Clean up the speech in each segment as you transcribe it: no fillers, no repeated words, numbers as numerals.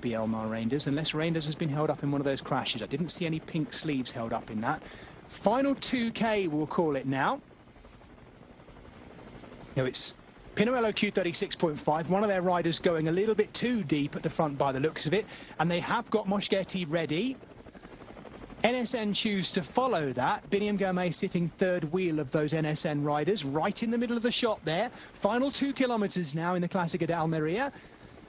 Bielma Reinders, unless Reinders has been held up in one of those crashes. I didn't see any pink sleeves held up in that. Final 2K, we'll call it now. No, it's Pinarello Q36.5, one of their riders going a little bit too deep at the front by the looks of it, and they have got Moschetti ready. NSN choose to follow that. Biniam Girmay sitting third wheel of those NSN riders, right in the middle of the shot there. Final 2 kilometres now in the Clásica de Almería.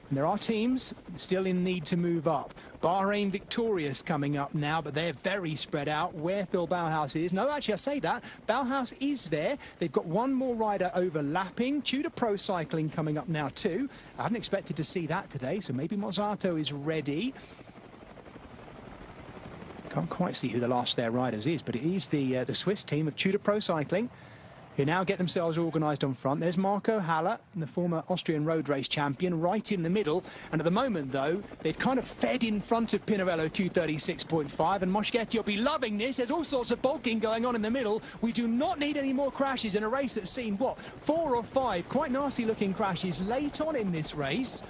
And there are teams still in need to move up. Bahrain victorious coming up now, but they're very spread out. Where Phil Bauhaus is. No, actually, I say that. Bauhaus is there. They've got one more rider overlapping. Tudor Pro Cycling coming up now too. I hadn't expected to see that today, so maybe Mozzato is ready. Can't quite see who the last of their riders is, but it is the Swiss team of Tudor Pro Cycling, who now get themselves organised on front. There's Marco Haller, the former Austrian road race champion, right in the middle. And at the moment, though, they've kind of fed in front of Pinarello Q36.5, and Moschetti will be loving this. There's all sorts of bulking going on in the middle. We do not need any more crashes in a race that's seen, what, 4 or 5 quite nasty-looking crashes late on in this race.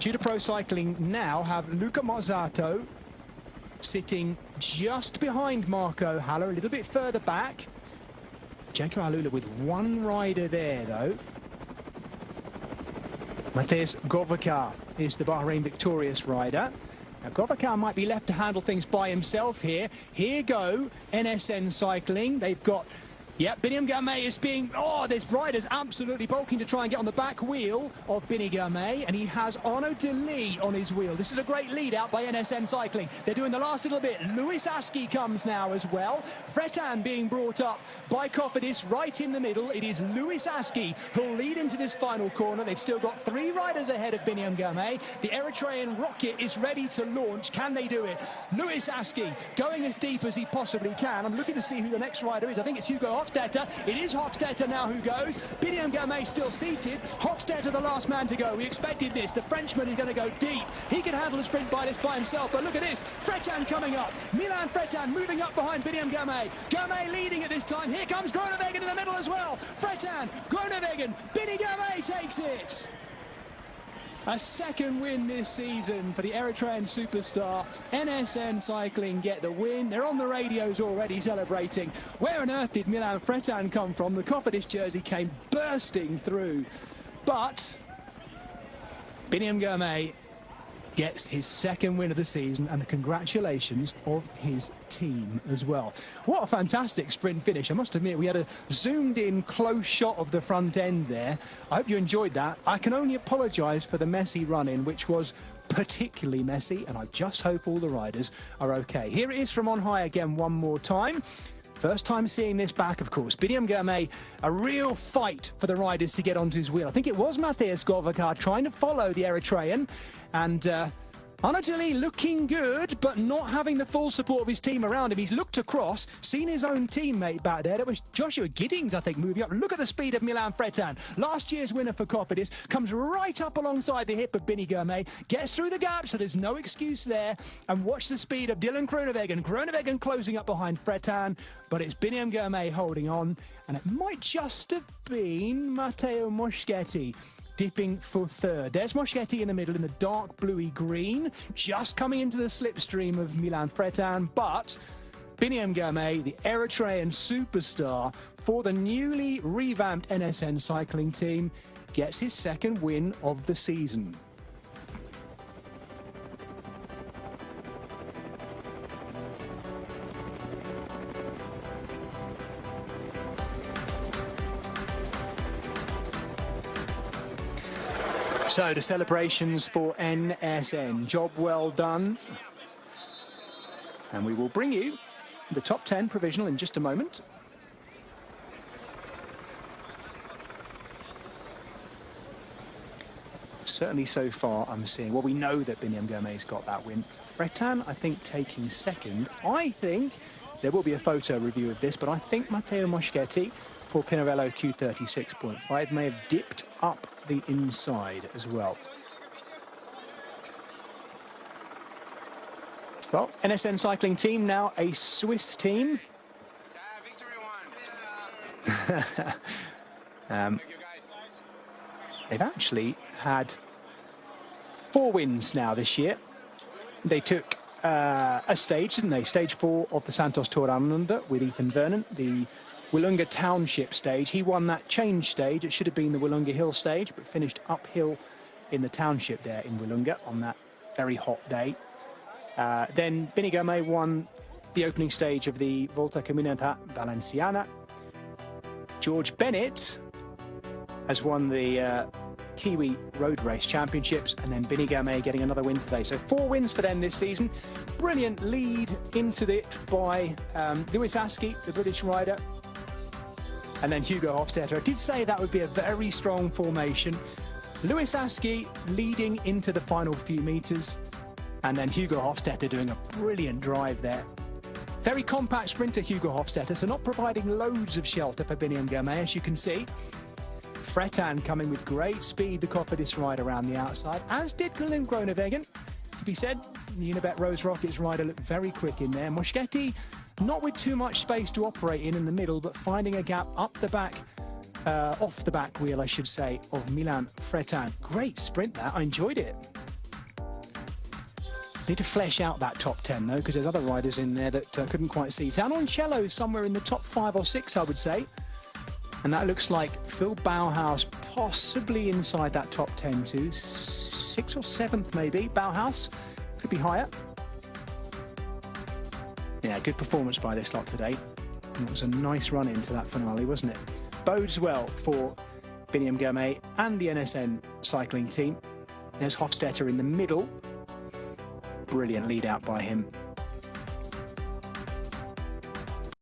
Tudor Pro Cycling now have Luca Mozzato sitting just behind Marco Haller, a little bit further back. Janko Alula with one rider there, though. Matej Govacar is the Bahrain victorious rider. Now, Govacar might be left to handle things by himself here. Here go NSN Cycling. They've got... Yeah, Biniam Girmay is being... Oh, this rider's absolutely bulking to try and get on the back wheel of Biniam Girmay, and he has Arnaud Delis on his wheel. This is a great lead out by NSN Cycling. They're doing the last little bit. Louis Aski comes now as well. Fretan being brought up by Cofidis right in the middle. It is Louis Aski who'll lead into this final corner. They've still got 3 riders ahead of Biniam Girmay. The Eritrean rocket is ready to launch. Can they do it? Louis Aski going as deep as he possibly can. I'm looking to see who the next rider is. I think it's Hugo Hofstetter. It is Hofstetter now who goes. Biniam Girmay still seated. Hofstetter the last man to go. We expected this. The Frenchman is going to go deep. He can handle a sprint by himself, but look at this. Fretan coming up. Milan Fretan moving up behind Biniam Girmay. Girmay leading at this time. Here comes Groenewegen in the middle as well. Fretan, Groenewegen, Biniam Girmay takes it. A second win this season for the Eritrean superstar. NSN Cycling get the win. They're on the radios already celebrating. Where on earth did Milan Fretan come from? The Cofidis jersey came bursting through. But Biniam Girmay gets his second win of the season, and the congratulations of his team as well. What a fantastic sprint finish. I must admit, we had a zoomed in close shot of the front end there. I hope you enjoyed that. I can only apologise for the messy run-in, which was particularly messy, and I just hope all the riders are okay. Here it is from on high again one more time. First time seeing this back, of course. Biniam Girmay, a real fight for the riders to get onto his wheel. I think it was Matej Govacar trying to follow the Eritrean, and Arnaud Delis looking good, but not having the full support of his team around him. He's looked across, seen his own teammate back there. That was Joshua Giddings, I think, moving up. Look at the speed of Milan Fretan. Last year's winner for Cofidis comes right up alongside the hip of Biniam Girmay, gets through the gap, so there's no excuse there. And watch the speed of Dylan Groenewegen. Groenewegen closing up behind Fretan, but it's Biniam Girmay holding on. And it might just have been Matteo Moschetti dipping for third. There's Moschetti in the middle in the dark bluey green, just coming into the slipstream of Milan Fretan, but Biniam Girmay, the Eritrean superstar for the newly revamped NSN cycling team, gets his second win of the season. So, the celebrations for NSN. Job well done. And we will bring you the top 10 provisional in just a moment. Certainly so far I'm seeing, well, we know that Biniam Girmay's got that win. Fretan, I think, taking second. I think there will be a photo review of this, but I think Matteo Moschetti for Pinarello Q36.5 may have dipped up the inside as well. Well, NSN cycling team now a Swiss team. They've actually had 4 wins now this year. They took a stage, didn't they? Stage 4 of the Santos Tour Down Under with Ethan Vernon, the Willunga Township stage. He won that change stage. It should have been the Willunga Hill stage, but finished uphill in the township there in Willunga on that very hot day. Then Girmay won the opening stage of the Volta Comunidad Valenciana. George Bennett has won the Kiwi Road Race Championships, and then Girmay getting another win today. So 4 wins for them this season. Brilliant lead into it by Lewis Askey, the British rider, and then Hugo Hofstetter. I did say that would be a very strong formation. Lewis Askey leading into the final few meters, and then Hugo Hofstetter doing a brilliant drive there. Very compact sprinter, Hugo Hofstetter, so not providing loads of shelter for Biniam Girmay, as you can see. Fretan coming with great speed, the Cofidis ride around the outside, as did Glenn Groenewegen. To be said, the Unibet Rose Rockets rider looked very quick in there. Moschetti, not with too much space to operate in the middle, but finding a gap up the back, off the back wheel, I should say, of Milan Fretan. Great sprint that, I enjoyed it. Need to flesh out that top 10 though, because there's other riders in there that couldn't quite see. Zanoncello is somewhere in the top 5 or 6, I would say. And that looks like Phil Bauhaus possibly inside that top 10 too. 6th or 7th maybe. Bauhaus could be higher. Yeah, good performance by this lot today. And it was a nice run into that finale, wasn't it? Bodes well for Biniam Girmay and the NSN cycling team. There's Hofstetter in the middle. Brilliant lead out by him.